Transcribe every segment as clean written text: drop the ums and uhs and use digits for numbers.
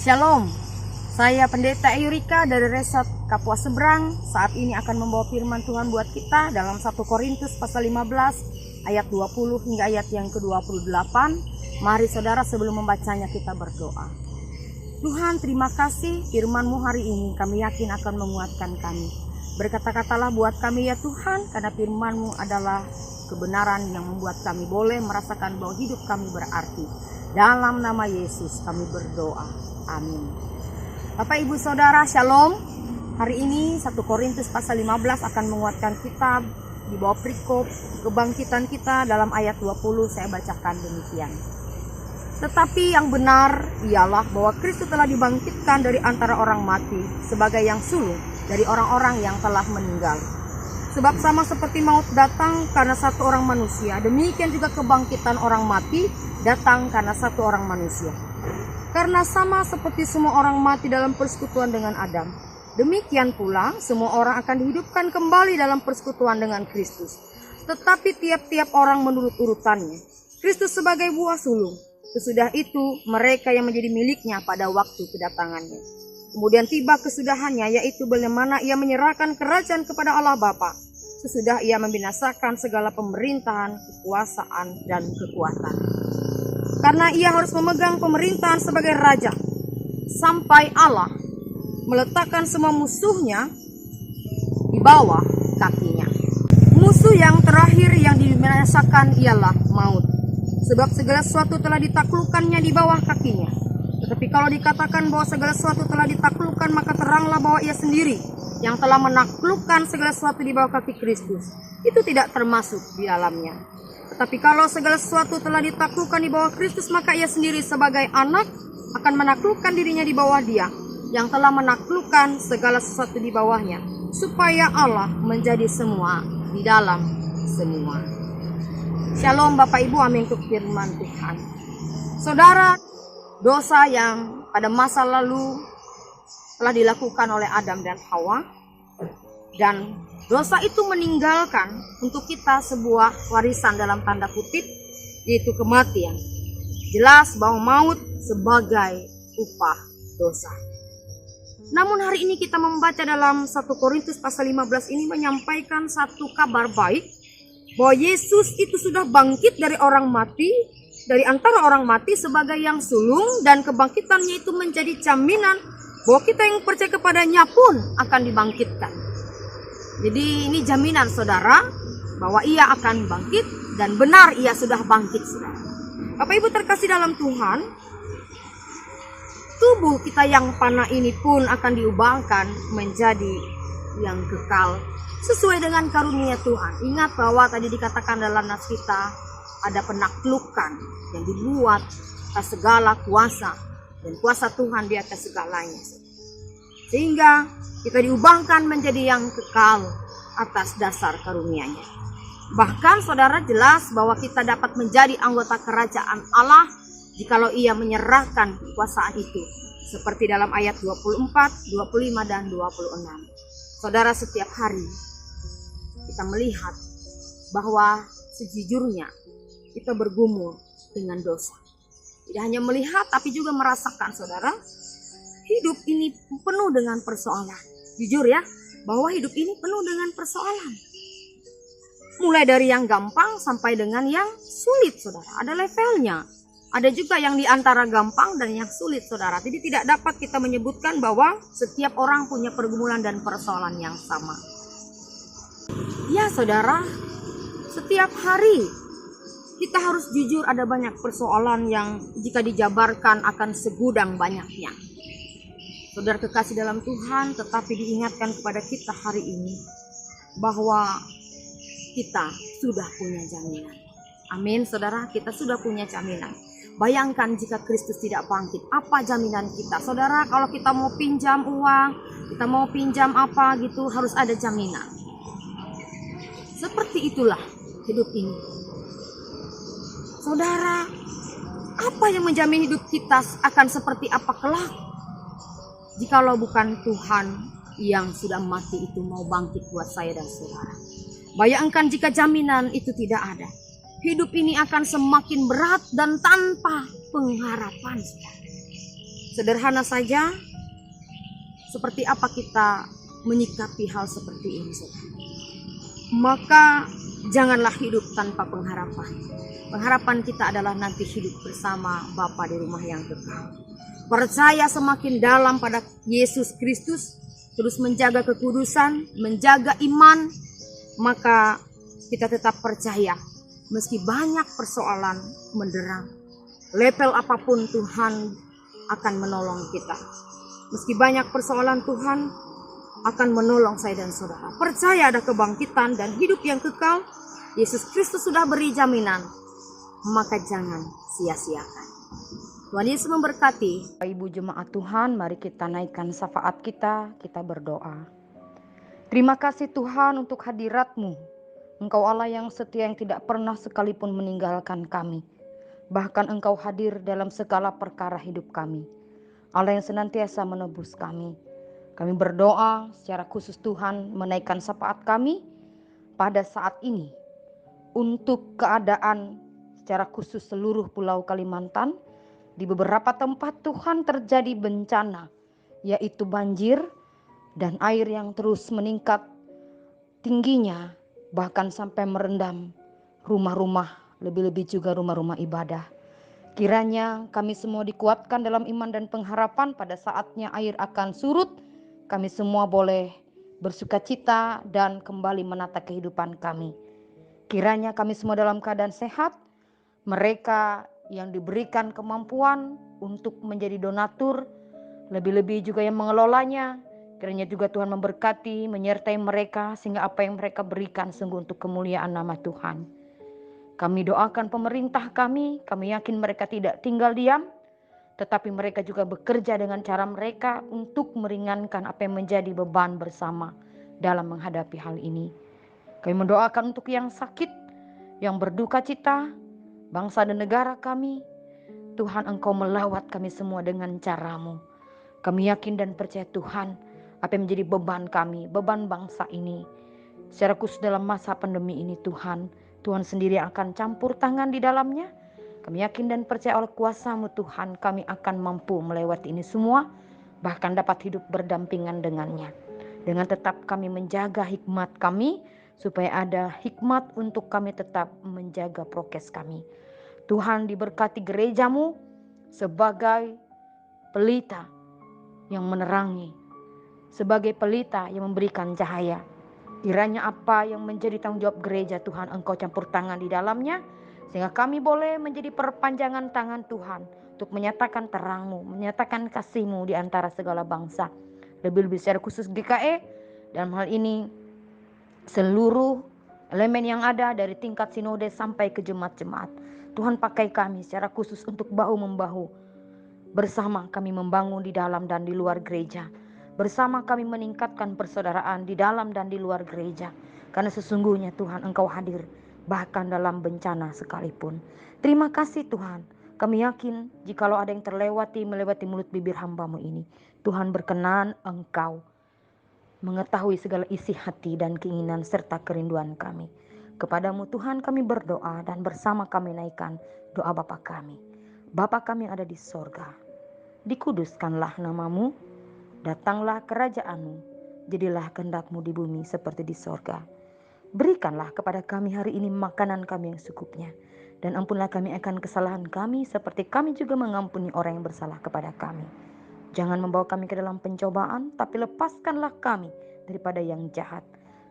Shalom, saya Pendeta Eurika dari Resort Kapuas Seberang. Saat ini akan membawa firman Tuhan buat kita dalam 1 Korintus pasal 15 ayat 20 hingga ayat yang ke-28. Mari saudara, sebelum membacanya kita berdoa. Tuhan, terima kasih firman-Mu hari ini kami yakin akan menguatkan kami. Berkata-katalah buat kami ya Tuhan, karena firman-Mu adalah kebenaran yang membuat kami boleh merasakan bahwa hidup kami berarti. Dalam nama Yesus kami berdoa. Amin. Bapak Ibu Saudara, Shalom. Hari ini 1 Korintus pasal 15 akan menguatkan kita di bawah perikop kebangkitan kita dalam ayat 20. Saya bacakan demikian. Tetapi yang benar ialah bahwa Kristus telah dibangkitkan dari antara orang mati sebagai yang sulung dari orang-orang yang telah meninggal. Sebab sama seperti maut datang karena satu orang manusia, demikian juga kebangkitan orang mati datang karena satu orang manusia. Karena sama seperti semua orang mati dalam persekutuan dengan Adam, demikian pula semua orang akan dihidupkan kembali dalam persekutuan dengan Kristus. Tetapi tiap-tiap orang menurut urutannya. Kristus sebagai buah sulung, sesudah itu mereka yang menjadi miliknya pada waktu kedatangannya. Kemudian tiba kesudahannya, yaitu bagaimana ia menyerahkan kerajaan kepada Allah Bapa, sesudah ia membinasakan segala pemerintahan, kekuasaan, dan kekuatan. Karena ia harus memegang pemerintahan sebagai raja, sampai Allah meletakkan semua musuhnya di bawah kakinya. Musuh yang terakhir yang dibinasakan ialah maut, sebab segala sesuatu telah ditaklukkannya di bawah kakinya. Tetapi kalau dikatakan bahwa segala sesuatu telah ditaklukkan, maka teranglah bahwa ia sendiri yang telah menaklukkan segala sesuatu di bawah kaki Kristus, itu tidak termasuk di dalamnya. Tetapi kalau segala sesuatu telah ditaklukkan di bawah Kristus, maka ia sendiri sebagai anak akan menaklukkan dirinya di bawah Dia yang telah menaklukkan segala sesuatu di bawahnya, supaya Allah menjadi semua di dalam semua. Shalom Bapak Ibu, amin untuk firman Tuhan. Saudara, dosa yang pada masa lalu telah dilakukan oleh Adam dan Hawa, dan dosa itu meninggalkan untuk kita sebuah warisan dalam tanda kutip, yaitu kematian. Jelas bahwa maut sebagai upah dosa. Namun hari ini kita membaca dalam 1 Korintus pasal 15 ini menyampaikan satu kabar baik, bahwa Yesus itu sudah bangkit dari orang mati, dari antara orang mati sebagai yang sulung, dan kebangkitannya itu menjadi jaminan bahwa kita yang percaya kepadanya pun akan dibangkitkan. Jadi ini jaminan saudara bahwa ia akan bangkit, dan benar ia sudah bangkit saudara. Bapak Ibu terkasih dalam Tuhan, tubuh kita yang panah ini pun akan diubahkan menjadi yang kekal sesuai dengan karunia Tuhan. Ingat bahwa tadi dikatakan dalam nas kita ada penaklukan yang dibuat atas segala kuasa, dan kuasa Tuhan di atas segalanya. Sehingga kita diubahkan menjadi yang kekal atas dasar karunia-Nya. Bahkan saudara, jelas bahwa kita dapat menjadi anggota kerajaan Allah jikalau ia menyerahkan kekuasaan itu. Seperti dalam ayat 24, 25, dan 26. Saudara, setiap hari kita melihat bahwa sejujurnya kita bergumul dengan dosa. Tidak hanya melihat tapi juga merasakan saudara, hidup ini penuh dengan persoalan. Jujur ya, bahwa hidup ini penuh dengan persoalan. Mulai dari yang gampang sampai dengan yang sulit saudara. Ada levelnya. Ada juga yang di antara gampang dan yang sulit saudara. Jadi tidak dapat kita menyebutkan bahwa setiap orang punya pergumulan dan persoalan yang sama. Ya saudara, setiap hari kita harus jujur ada banyak persoalan yang jika dijabarkan akan segudang banyaknya. Saudara kekasih dalam Tuhan, tetapi diingatkan kepada kita hari ini bahwa kita sudah punya jaminan. Amin saudara, kita sudah punya jaminan. Bayangkan jika Kristus tidak bangkit, apa jaminan kita? Saudara, kalau kita mau pinjam uang, kita mau pinjam apa gitu, harus ada jaminan. Seperti itulah hidup ini. Saudara, apa yang menjamin hidup kita akan seperti apa kelak? Jikalau bukan Tuhan yang sudah mati itu mau bangkit buat saya dan saudara. Bayangkan jika jaminan itu tidak ada. Hidup ini akan semakin berat dan tanpa pengharapan. Sederhana saja, seperti apa kita menyikapi hal seperti ini, saudara. Maka janganlah hidup tanpa pengharapan. Pengharapan kita adalah nanti hidup bersama Bapa di rumah yang kekal. Percaya semakin dalam pada Yesus Kristus, terus menjaga kekudusan, menjaga iman, maka kita tetap percaya meski banyak persoalan menderang. Level apapun Tuhan akan menolong kita. Meski banyak persoalan, Tuhan akan menolong saya dan saudara. Percaya ada kebangkitan dan hidup yang kekal. Yesus Kristus sudah beri jaminan, maka jangan sia-siakan. Tuhan Yesus memberkati. Ibu jemaat Tuhan, mari kita naikkan syafaat kita berdoa. Terima kasih Tuhan untuk hadirat-Mu. Engkau Allah yang setia, yang tidak pernah sekalipun meninggalkan kami. Bahkan Engkau hadir dalam segala perkara hidup kami. Allah yang senantiasa menebus kami. Kami berdoa secara khusus Tuhan menaikkan syafaat kami pada saat ini. Untuk keadaan secara khusus seluruh Pulau Kalimantan. Di beberapa tempat Tuhan terjadi bencana, yaitu banjir dan air yang terus meningkat tingginya, bahkan sampai merendam rumah-rumah, lebih-lebih juga rumah-rumah ibadah. Kiranya kami semua dikuatkan dalam iman dan pengharapan pada saatnya air akan surut. Kami semua boleh bersukacita dan kembali menata kehidupan kami. Kiranya kami semua dalam keadaan sehat. Mereka yang diberikan kemampuan untuk menjadi donatur, lebih-lebih juga yang mengelolanya, kiranya juga Tuhan memberkati, menyertai mereka sehingga apa yang mereka berikan sungguh untuk kemuliaan nama Tuhan. Kami doakan pemerintah kami yakin mereka tidak tinggal diam, tetapi mereka juga bekerja dengan cara mereka untuk meringankan apa yang menjadi beban bersama dalam menghadapi hal ini. Kami mendoakan untuk yang sakit, yang berduka cita, bangsa dan negara kami. Tuhan, Engkau melawat kami semua dengan cara-Mu. Kami yakin dan percaya Tuhan, apa yang menjadi beban kami, beban bangsa ini, secara khusus dalam masa pandemi ini Tuhan sendiri akan campur tangan di dalamnya. Kami yakin dan percaya oleh kuasa-Mu Tuhan, kami akan mampu melewati ini semua, bahkan dapat hidup berdampingan dengannya. Dengan tetap kami menjaga hikmat kami, supaya ada hikmat untuk kami tetap menjaga prokes kami. Tuhan, diberkati gereja-Mu sebagai pelita yang menerangi, sebagai pelita yang memberikan cahaya. Kiranya apa yang menjadi tanggung jawab gereja Tuhan, Engkau campur tangan di dalamnya, sehingga kami boleh menjadi perpanjangan tangan Tuhan untuk menyatakan terang-Mu, menyatakan kasih-Mu di antara segala bangsa. Lebih-lebih secara khusus GKE, dalam hal ini seluruh elemen yang ada dari tingkat sinode sampai ke jemaat-jemaat. Tuhan pakai kami secara khusus untuk bahu-membahu. Bersama kami membangun di dalam dan di luar gereja. Bersama kami meningkatkan persaudaraan di dalam dan di luar gereja. Karena sesungguhnya Tuhan, Engkau hadir bahkan dalam bencana sekalipun. Terima kasih Tuhan. Kami yakin jikalau ada yang melewati mulut bibir hamba-Mu ini, Tuhan berkenan Engkau mengetahui segala isi hati dan keinginan serta kerinduan kami. Kepadamu Tuhan kami berdoa dan bersama kami naikkan doa Bapa kami. Bapa kami yang ada di sorga, dikuduskanlah nama-Mu, datanglah kerajaan-Mu, jadilah kehendak-Mu di bumi seperti di sorga. Berikanlah kepada kami hari ini makanan kami yang secukupnya, dan ampunlah kami akan kesalahan kami seperti kami juga mengampuni orang yang bersalah kepada kami. Jangan membawa kami ke dalam pencobaan, tapi lepaskanlah kami daripada yang jahat.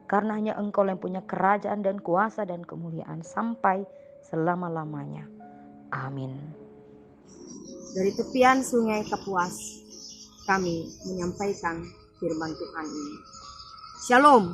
Karena hanya Engkau yang punya kerajaan dan kuasa dan kemuliaan sampai selama-lamanya. Amin. Dari tepian sungai Kapuas, kami menyampaikan firman Tuhan ini. Shalom.